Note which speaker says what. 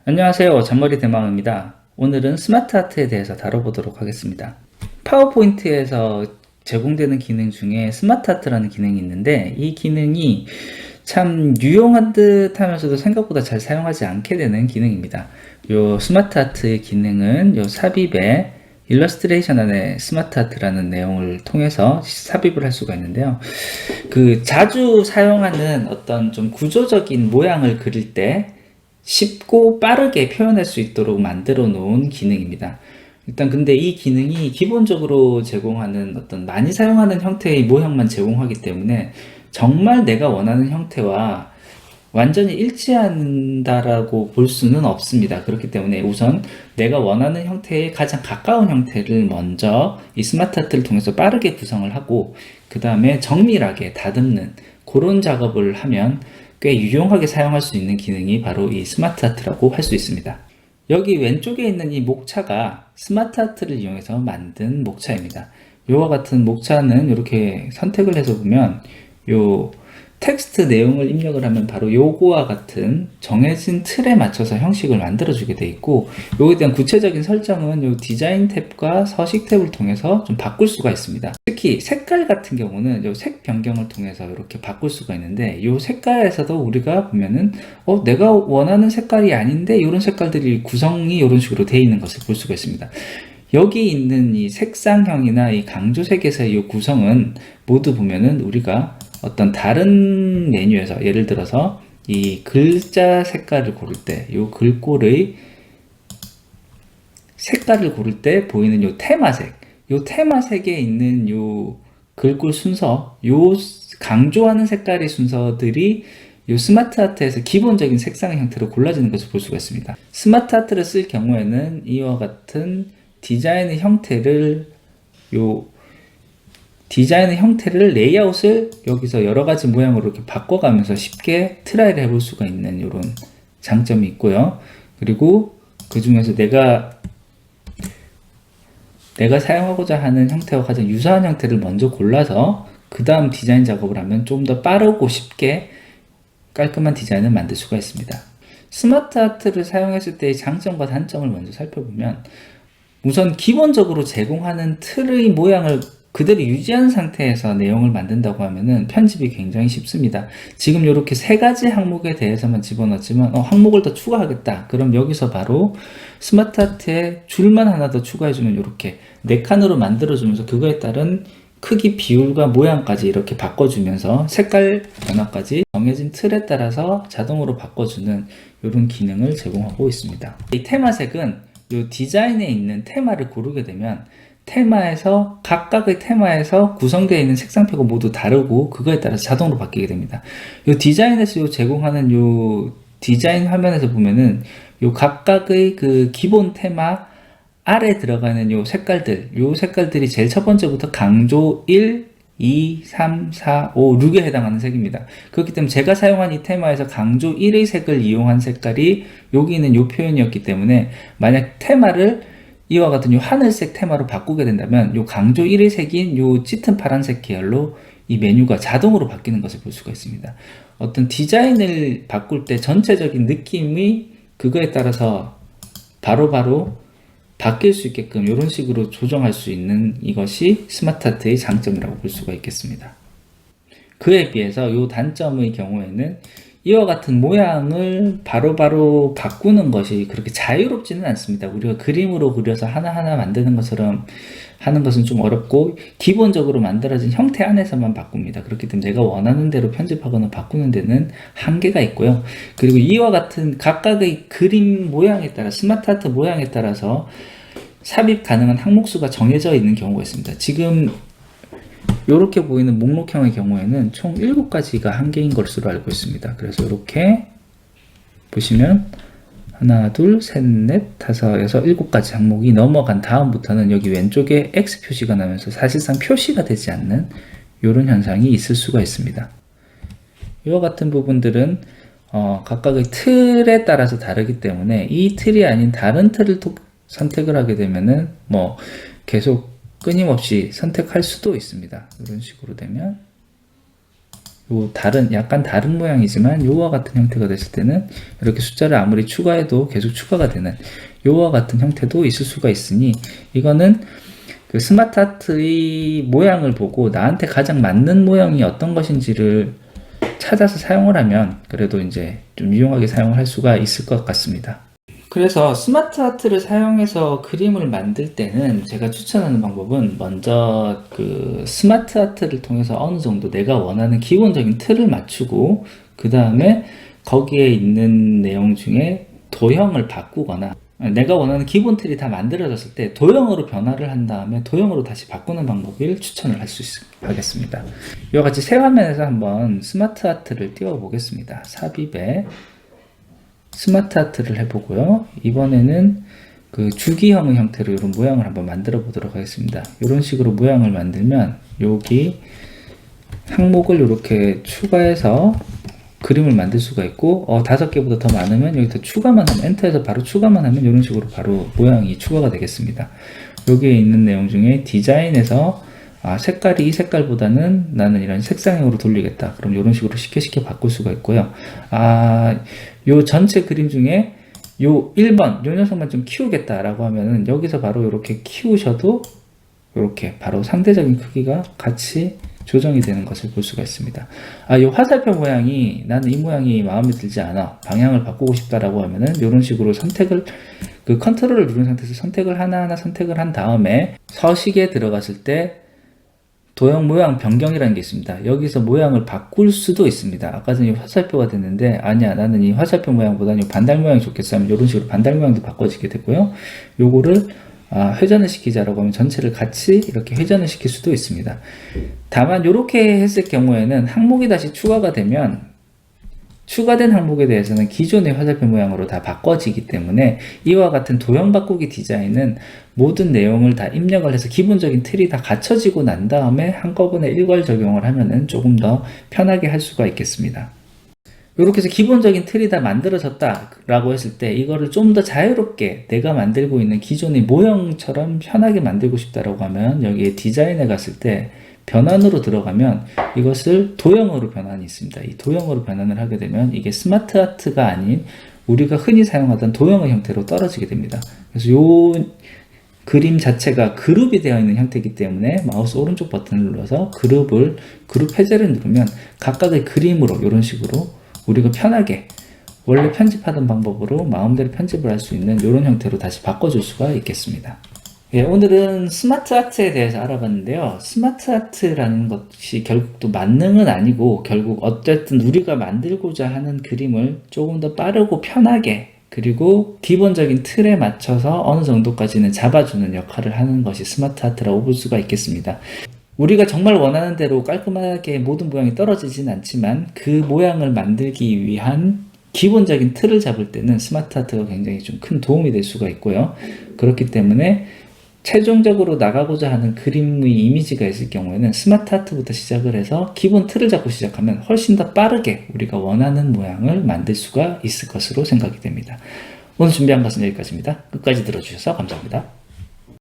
Speaker 1: 안녕하세요. 잔머리 대망입니다. 오늘은 스마트 아트에 대해서 다뤄보도록 하겠습니다. 파워포인트에서 제공되는 기능 중에 스마트 아트라는 기능이 있는데 이 기능이 참 유용한 듯 하면서도 생각보다 잘 사용하지 않게 되는 기능입니다. 요 스마트 아트의 기능은 요 삽입에 일러스트레이션 안에 스마트 아트라는 내용을 통해서 삽입을 할 수가 있는데요. 자주 사용하는 어떤 좀 구조적인 모양을 그릴 때 쉽고 빠르게 표현할 수 있도록 만들어 놓은 기능입니다. 일단 근데 이 기능이 기본적으로 제공하는 어떤 많이 사용하는 형태의 모형만 제공하기 때문에 정말 내가 원하는 형태와 완전히 일치한다라고 볼 수는 없습니다. 그렇기 때문에 우선 내가 원하는 형태에 가장 가까운 형태를 먼저 이 스마트 아트를 통해서 빠르게 구성을 하고 그 다음에 정밀하게 다듬는 그런 작업을 하면 꽤 유용하게 사용할 수 있는 기능이 바로 이 스마트 아트라고 할 수 있습니다. 여기 왼쪽에 있는 이 목차가 스마트 아트를 이용해서 만든 목차입니다. 이와 같은 목차는 이렇게 선택을 해서 보면 요 텍스트 내용을 입력을 하면 바로 요거와 같은 정해진 틀에 맞춰서 형식을 만들어주게 되어 있고 요에 대한 구체적인 설정은 요 디자인 탭과 서식 탭을 통해서 좀 바꿀 수가 있습니다. 특히 색깔 같은 경우는 요 색 변경을 통해서 이렇게 바꿀 수가 있는데 요 색깔에서도 우리가 보면은 내가 원하는 색깔이 아닌데 이런 색깔들이 구성이 이런 식으로 되어 있는 것을 볼 수가 있습니다. 여기 있는 이 색상형이나 이 강조색에서의 이 구성은 모두 보면은 우리가 어떤 다른 메뉴에서 예를 들어서 이 글자 색깔을 고를 때 이 글꼴의 색깔을 고를 때 보이는 이 테마색에 있는 이 글꼴 순서, 이 강조하는 색깔의 순서들이 이 스마트 아트에서 기본적인 색상의 형태로 골라지는 것을 볼 수가 있습니다. 스마트 아트를 쓸 경우에는 이와 같은 디자인의 형태를 레이아웃을 여기서 여러 가지 모양으로 이렇게 바꿔가면서 쉽게 트라이를 해볼 수가 있는 이런 장점이 있고요. 그리고 그 중에서 내가 사용하고자 하는 형태와 가장 유사한 형태를 먼저 골라서 그 다음 디자인 작업을 하면 좀 더 빠르고 쉽게 깔끔한 디자인을 만들 수가 있습니다. 스마트 아트를 사용했을 때의 장점과 단점을 먼저 살펴보면 우선 기본적으로 제공하는 틀의 모양을 그대로 유지한 상태에서 내용을 만든다고 하면은 편집이 굉장히 쉽습니다. 지금 이렇게 세 가지 항목에 대해서만 집어넣었지만 항목을 더 추가하겠다. 그럼 여기서 바로 스마트 아트에 줄만 하나 더 추가해주면 이렇게 4칸으로 만들어주면서 그거에 따른 크기 비율과 모양까지 이렇게 바꿔주면서 색깔 변화까지 정해진 틀에 따라서 자동으로 바꿔주는 이런 기능을 제공하고 있습니다. 이 테마색은 이 디자인에 있는 테마를 고르게 되면 각각의 테마에서 구성되어 있는 색상표가 모두 다르고 그거에 따라서 자동으로 바뀌게 됩니다. 이 디자인에서 제공하는 이 디자인 화면에서 보면은 이 각각의 그 기본 테마 아래 들어가는 요 색깔들이 제일 첫 번째부터 강조 1, 2, 3, 4, 5, 6에 해당하는 색입니다. 그렇기 때문에 제가 사용한 이 테마에서 강조 1의 색을 이용한 색깔이 여기 있는 요 표현이었기 때문에 만약 테마를 이와 같은 요 하늘색 테마로 바꾸게 된다면 요 강조 1의 색인 요 짙은 파란색 계열로 이 메뉴가 자동으로 바뀌는 것을 볼 수가 있습니다. 어떤 디자인을 바꿀 때 전체적인 느낌이 그거에 따라서 바로바로 바뀔 수 있게끔 이런 식으로 조정할 수 있는 이것이 스마트 아트의 장점이라고 볼 수가 있겠습니다. 그에 비해서 이 단점의 경우에는 이와 같은 모양을 바로바로 바꾸는 것이 그렇게 자유롭지는 않습니다. 우리가 그림으로 그려서 하나하나 만드는 것처럼 하는 것은 좀 어렵고 기본적으로 만들어진 형태 안에서만 바꿉니다. 그렇기 때문에 내가 원하는 대로 편집하거나 바꾸는 데는 한계가 있고요. 그리고 이와 같은 각각의 그림 모양에 따라 스마트 아트 모양에 따라서 삽입 가능한 항목수가 정해져 있는 경우가 있습니다. 지금 이렇게 보이는 목록형의 경우에는 총 7가지가 한계인 것으로 알고 있습니다. 그래서 이렇게 보시면 하나, 둘, 셋, 넷, 다섯, 여섯, 7가지 항목이 넘어간 다음부터는 여기 왼쪽에 X 표시가 나면서 사실상 표시가 되지 않는 이런 현상이 있을 수가 있습니다. 이와 같은 부분들은 각각의 틀에 따라서 다르기 때문에 이 틀이 아닌 다른 틀을 선택을 하게 되면은 계속 끊임없이 선택할 수도 있습니다. 이런 식으로 되면 약간 다른 모양이지만 요와 같은 형태가 됐을 때는 이렇게 숫자를 아무리 추가해도 계속 추가가 되는 요와 같은 형태도 있을 수가 있으니, 이거는 그 스마트 아트의 모양을 보고 나한테 가장 맞는 모양이 어떤 것인지를 찾아서 사용을 하면 그래도 이제 좀 유용하게 사용을 할 수가 있을 것 같습니다. 그래서 스마트 아트를 사용해서 그림을 만들 때는 제가 추천하는 방법은, 먼저 그 스마트 아트를 통해서 어느 정도 내가 원하는 기본적인 틀을 맞추고, 그 다음에 거기에 있는 내용 중에 도형을 바꾸거나, 내가 원하는 기본 틀이 다 만들어졌을 때 도형으로 변화를 한 다음에 도형으로 다시 바꾸는 방법을 추천을 하겠습니다. 이와 같이 새 화면에서 한번 스마트 아트를 띄워 보겠습니다. 삽입에 스마트 아트를 해보고요. 이번에는 그 주기형의 형태로 이런 모양을 한번 만들어 보도록 하겠습니다. 이런 식으로 모양을 만들면 여기 항목을 이렇게 추가해서 그림을 만들 수가 있고, 5개보다 더 많으면 여기서 추가만 하면, 엔터에서 바로 추가만 하면 이런 식으로 바로 모양이 추가가 되겠습니다. 여기에 있는 내용 중에 디자인에서 색깔이 이 색깔보다는 나는 이런 색상형으로 돌리겠다. 그럼 이런 식으로 쉽게 바꿀 수가 있고요. 요 전체 그림 중에 요 1번, 요 녀석만 좀 키우겠다라고 하면은 여기서 바로 이렇게 키우셔도 이렇게 바로 상대적인 크기가 같이 조정이 되는 것을 볼 수가 있습니다. 이 화살표 모양이 나는 이 모양이 마음에 들지 않아, 방향을 바꾸고 싶다라고 하면은 이런 식으로 선택을, 그 컨트롤을 누른 상태에서 선택을 하나하나 선택을 한 다음에 서식에 들어갔을 때 도형 모양 변경이라는 게 있습니다. 여기서 모양을 바꿀 수도 있습니다. 아까 전에 화살표가 됐는데, 아니야, 나는 이 화살표 모양보다는 이 반달 모양이 좋겠어 하면 이런 식으로 반달 모양도 바꿔지게 되고요. 요거를 회전을 시키자라고 하면 전체를 같이 이렇게 회전을 시킬 수도 있습니다. 다만 이렇게 했을 경우에는 항목이 다시 추가가 되면 추가된 항목에 대해서는 기존의 화살표 모양으로 다 바꿔지기 때문에, 이와 같은 도형 바꾸기 디자인은 모든 내용을 다 입력을 해서 기본적인 틀이 다 갖춰지고 난 다음에 한꺼번에 일괄 적용을 하면은 조금 더 편하게 할 수가 있겠습니다. 이렇게 해서 기본적인 틀이 다 만들어졌다 라고 했을 때, 이거를 좀 더 자유롭게 내가 만들고 있는 기존의 모형처럼 편하게 만들고 싶다라고 하면 여기에 디자인에 갔을 때 변환으로 들어가면 이것을 도형으로 변환이 있습니다. 이 도형으로 변환을 하게 되면 이게 스마트 아트가 아닌 우리가 흔히 사용하던 도형의 형태로 떨어지게 됩니다. 그래서 요 그림 자체가 그룹이 되어 있는 형태이기 때문에 마우스 오른쪽 버튼을 눌러서 그룹 해제를 누르면 각각의 그림으로 이런 식으로 우리가 편하게 원래 편집하던 방법으로 마음대로 편집을 할 수 있는 이런 형태로 다시 바꿔줄 수가 있겠습니다. 오늘은 스마트 아트에 대해서 알아봤는데요. 스마트 아트라는 것이 결국 또 만능은 아니고, 결국 어쨌든 우리가 만들고자 하는 그림을 조금 더 빠르고 편하게, 그리고 기본적인 틀에 맞춰서 어느 정도까지는 잡아주는 역할을 하는 것이 스마트 아트라고 볼 수가 있겠습니다. 우리가 정말 원하는 대로 깔끔하게 모든 모양이 떨어지진 않지만 그 모양을 만들기 위한 기본적인 틀을 잡을 때는 스마트 아트가 굉장히 좀 큰 도움이 될 수가 있고요. 그렇기 때문에 최종적으로 나가고자 하는 그림의 이미지가 있을 경우에는 스마트 아트부터 시작을 해서 기본 틀을 잡고 시작하면 훨씬 더 빠르게 우리가 원하는 모양을 만들 수가 있을 것으로 생각이 됩니다. 오늘 준비한 것은 여기까지입니다. 끝까지 들어주셔서 감사합니다.